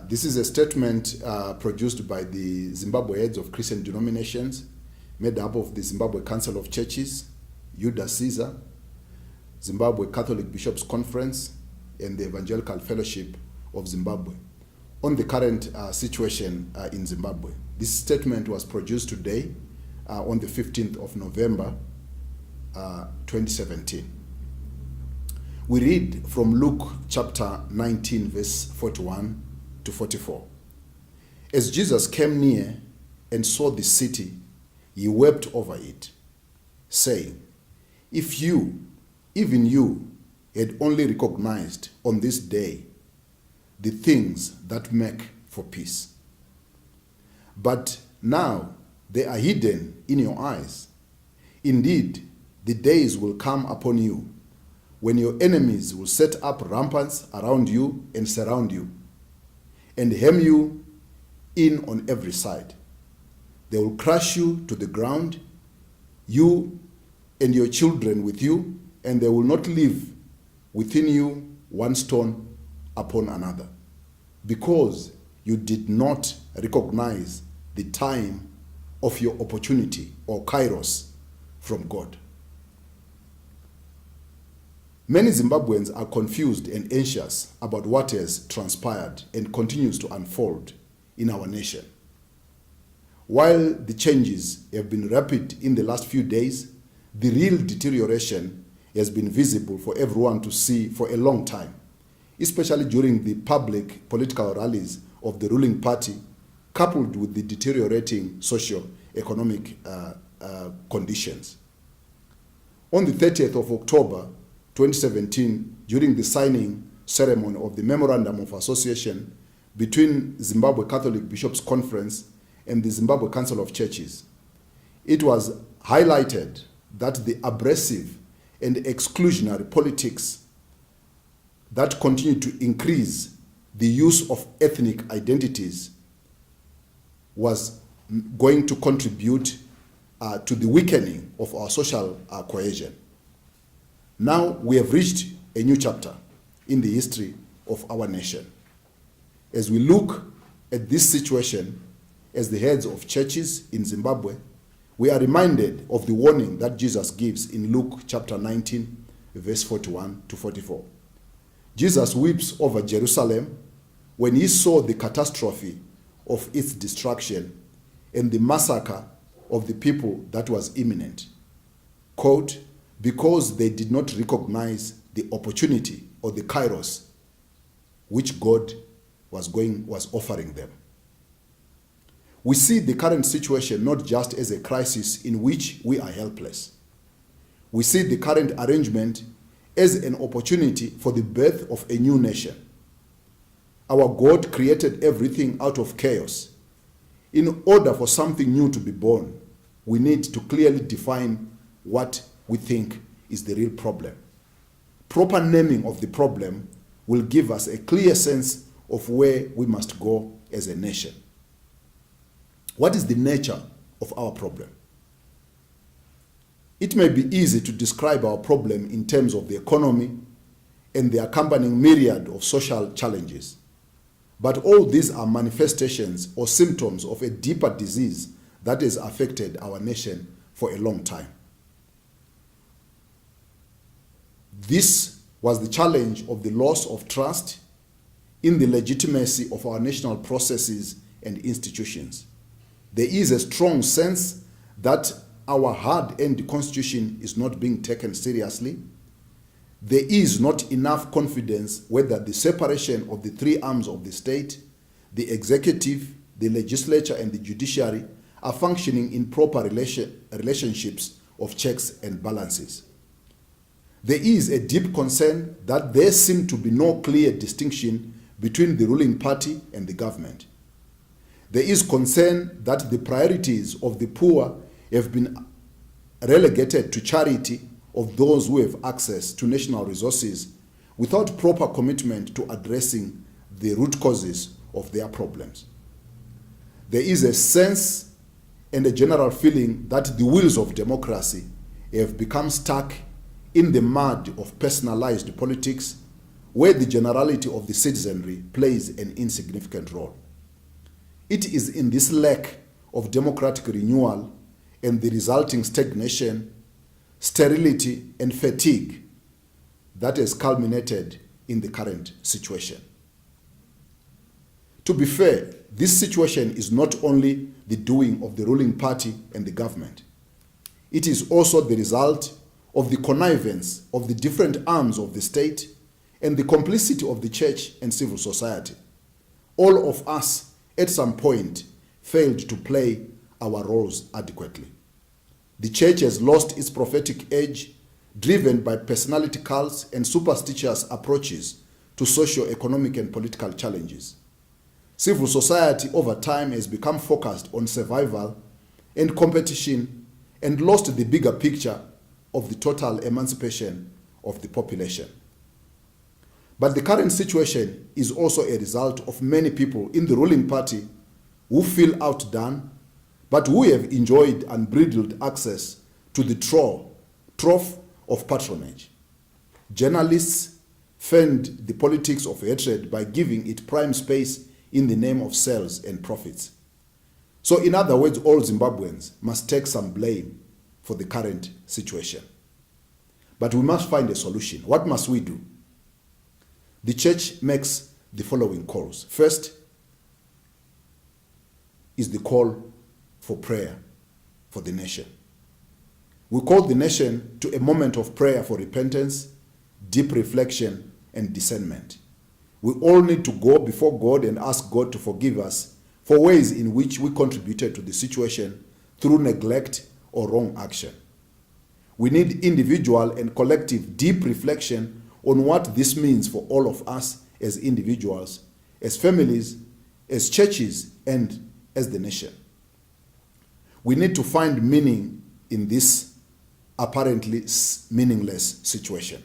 This is a statement produced by the Zimbabwe heads of Christian denominations, made up of the Zimbabwe Council of Churches, Judah Caesar, Zimbabwe Catholic Bishops' Conference, and the Evangelical Fellowship of Zimbabwe, on the current situation in Zimbabwe. This statement was produced today on the 15th of November 2017. We read from Luke chapter 19, verse 41 to 44. As Jesus came near and saw the city, he wept over it, saying, "If you, even you, had only recognized on this day the things that make for peace. But now they are hidden in your eyes. Indeed, the days will come upon you when your enemies will set up ramparts around you and surround you, and hem you in on every side. They will crush you to the ground, you and your children with you, and they will not leave within you one stone upon another, because you did not recognize the time of your opportunity, or kairos, from God." Many Zimbabweans are confused and anxious about what has transpired and continues to unfold in our nation. While the changes have been rapid in the last few days, the real deterioration has been visible for everyone to see for a long time, especially during the public political rallies of the ruling party, coupled with the deteriorating socio-economic conditions. On the 30th of October 2017, during the signing ceremony of the Memorandum of Association between Zimbabwe Catholic Bishops' Conference and the Zimbabwe Council of Churches, it was highlighted that the abrasive and exclusionary politics that continue to increase the use of ethnic identities was going to contribute to the weakening of our social cohesion. Now we have reached a new chapter in the history of our nation. As we look at this situation as the heads of churches in Zimbabwe, we are reminded of the warning that Jesus gives in Luke chapter 19, verse 41 to 44. Jesus weeps over Jerusalem when he saw the catastrophe of its destruction and the massacre of the people that was imminent. Quote, "Because they did not recognize the opportunity or the kairos which God was offering them." We see the current situation not just as a crisis in which we are helpless. We see the current arrangement as an opportunity for the birth of a new nation. Our God created everything out of chaos. In order for something new to be born, we need to clearly define what we think is the real problem. Proper naming of the problem will give us a clear sense of where we must go as a nation. What is the nature of our problem? It may be easy to describe our problem in terms of the economy and the accompanying myriad of social challenges. But all these are manifestations or symptoms of a deeper disease that has affected our nation for a long time. This was the challenge of the loss of trust in the legitimacy of our national processes and institutions. There is a strong sense that our hard-earned constitution is not being taken seriously. There is not enough confidence whether the separation of the three arms of the state, the executive, the legislature, and the judiciary, are functioning in proper relationships of checks and balances. There is a deep concern that there seems to be no clear distinction between the ruling party and the government. There is concern that the priorities of the poor have been relegated to charity of those who have access to national resources without proper commitment to addressing the root causes of their problems. There is a sense and a general feeling that the wheels of democracy have become stuck in the mud of personalized politics, where the generality of the citizenry plays an insignificant role. It is in this lack of democratic renewal and the resulting stagnation, sterility, and fatigue that has culminated in the current situation. To be fair, this situation is not only the doing of the ruling party and the government. It is also the result of the connivance of the different arms of the state and the complicity of the church and civil society. All of us, at some point, failed to play our roles adequately. The church has lost its prophetic edge, driven by personality cults and superstitious approaches to socio-economic and political challenges. Civil society over time has become focused on survival and competition and lost the bigger picture of the total emancipation of the population. But the current situation is also a result of many people in the ruling party who feel outdone, but who have enjoyed unbridled access to the trough of patronage. Journalists fend the politics of hatred by giving it prime space in the name of sales and profits. So in other words, all Zimbabweans must take some blame for the current situation. But we must find a solution. What must we do? The church makes the following calls. First is the call for prayer for the nation. We call the nation to a moment of prayer for repentance, deep reflection, and discernment. We all need to go before God and ask God to forgive us for ways in which we contributed to the situation through neglect or wrong action. We need individual and collective deep reflection on what this means for all of us as individuals, as families, as churches, and as the nation. We need to find meaning in this apparently meaningless situation.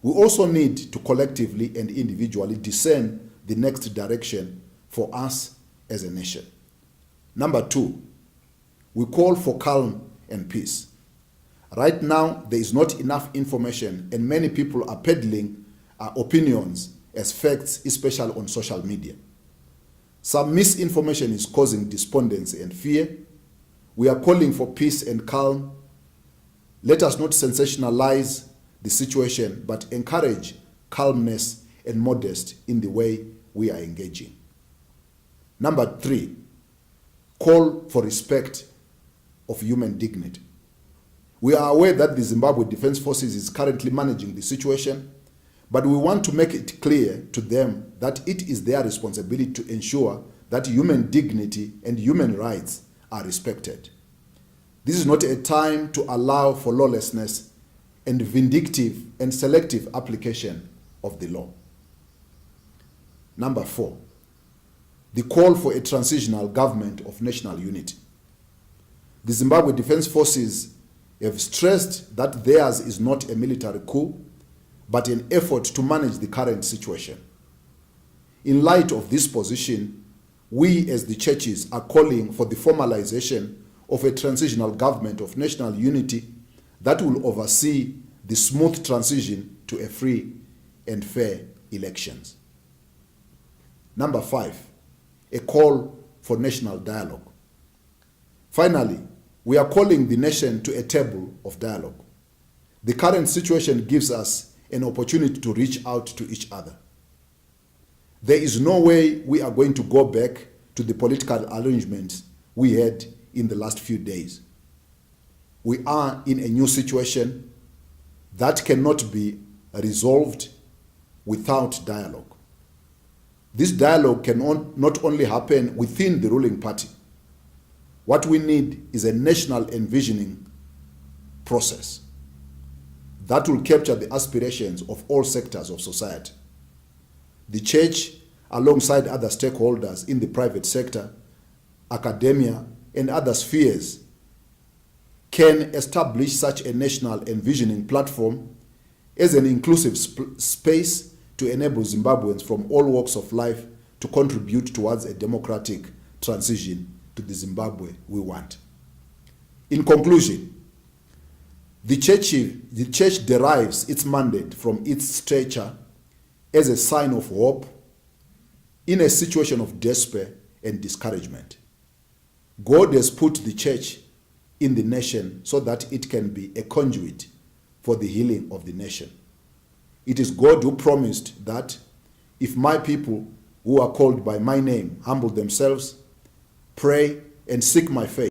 We also need to collectively and individually discern the next direction for us as a nation. Number 2, we call for calm and peace. Right now, there is not enough information, and many people are peddling opinions as facts, especially on social media. Some misinformation is causing despondency and fear. We are calling for peace and calm. Let us not sensationalize the situation, but encourage calmness and modesty in the way we are engaging. Number 3, call for respect of human dignity. We are aware that the Zimbabwe Defense Forces is currently managing the situation, but we want to make it clear to them that it is their responsibility to ensure that human dignity and human rights are respected. This is not a time to allow for lawlessness and vindictive and selective application of the law. Number 4, the call for a transitional government of national unity. The Zimbabwe Defense Forces have stressed that theirs is not a military coup, but an effort to manage the current situation. In light of this position, we as the churches are calling for the formalization of a transitional government of national unity that will oversee the smooth transition to a free and fair elections. Number 5, a call for national dialogue. Finally, we are calling the nation to a table of dialogue. The current situation gives us an opportunity to reach out to each other. There is no way we are going to go back to the political arrangements we had in the last few days. We are in a new situation that cannot be resolved without dialogue. This dialogue can not only happen within the ruling party. What we need is a national envisioning process that will capture the aspirations of all sectors of society. The church, alongside other stakeholders in the private sector, academia, and other spheres, can establish such a national envisioning platform as an inclusive space to enable Zimbabweans from all walks of life to contribute towards a democratic transition to the Zimbabwe we want. In conclusion, the church derives its mandate from its stature as a sign of hope in a situation of despair and discouragement. God has put the church in the nation so that it can be a conduit for the healing of the nation. It is God who promised that if my people who are called by my name humble themselves, pray, and seek my face,